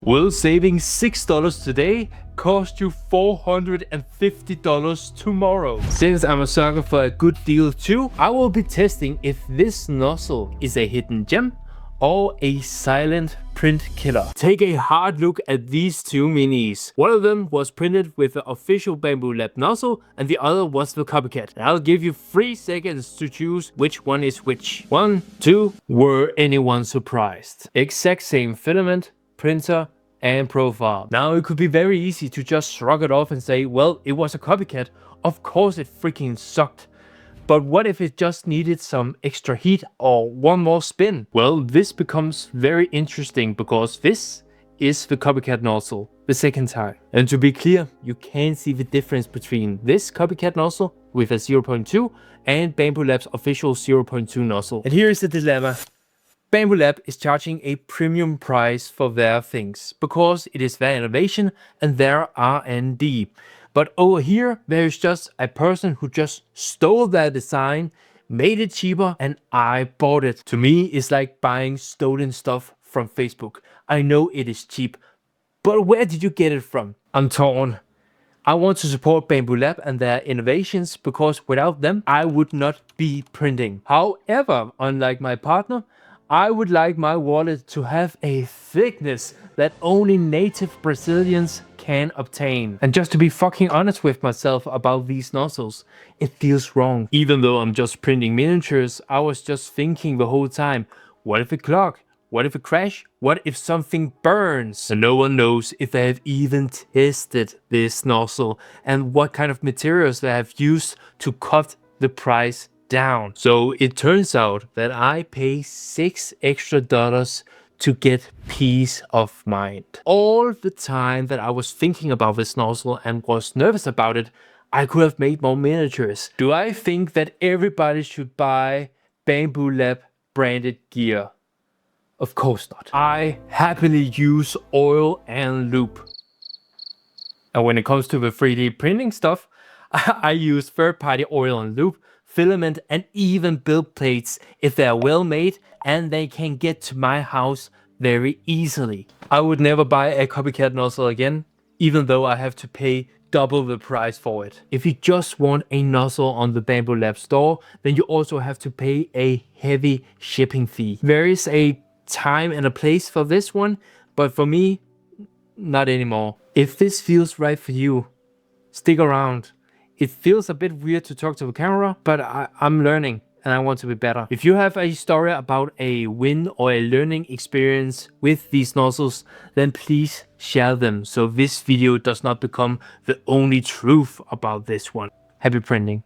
Will saving $6 today cost you $450 tomorrow? Since I'm a sucker for a good deal too, I will be testing if this nozzle is a hidden gem or a silent print killer. Take a hard look at these two minis. One of them was printed with the official Bambu Lab nozzle and the other was the Copycat. And I'll give you 3 seconds to choose which one is which. 1, 2, were anyone surprised? Exact same filament, printer and profile. Now it could be very easy to just shrug it off and say, well, it was a Copycat, of course it freaking sucked. But what if it just needed some extra heat or one more spin? Well, this becomes very interesting because this is the Copycat nozzle the second time. And to be clear, you can see the difference between this Copycat nozzle with a 0.2 and Bambu Lab's official 0.2 nozzle. And here is the dilemma. Bambu Lab is charging a premium price for their things because it is their innovation and their R&D. But over here, there is just a person who just stole their design, made it cheaper, and I bought it. To me, it's like buying stolen stuff from Facebook. I know it is cheap, but where did you get it from? I'm torn. I want to support Bambu Lab and their innovations because without them, I would not be printing. However, unlike my partner, I would like my wallet to have a thickness that only native Brazilians can obtain. And just to be fucking honest with myself about these nozzles, it feels wrong. Even though I'm just printing miniatures, I was just thinking the whole time, what if it clog? What if it crash? What if something burns? And no one knows if they have even tested this nozzle and what kind of materials they have used to cut the price down. So it turns out that I pay $6 extra to get peace of mind. All the time that I was thinking about this nozzle and was nervous about it, I could have made more miniatures. Do I think that everybody should buy Bambu Lab branded gear? Of course not. I happily use oil and lube. And when it comes to the 3D printing stuff, I use third-party oil and lube, filament and even build plates if they are well made and they can get to my house very easily. I would never buy a Copycat nozzle again, even though I have to pay double the price for it. If you just want a nozzle on the Bambu Lab store, then you also have to pay a heavy shipping fee. There is a time and a place for this one, but for me, not anymore. If this feels right for you, stick around. It feels a bit weird to talk to the camera, but I'm learning and I want to be better. If you have a story about a win or a learning experience with these nozzles, then please share them so this video does not become the only truth about this one. Happy printing.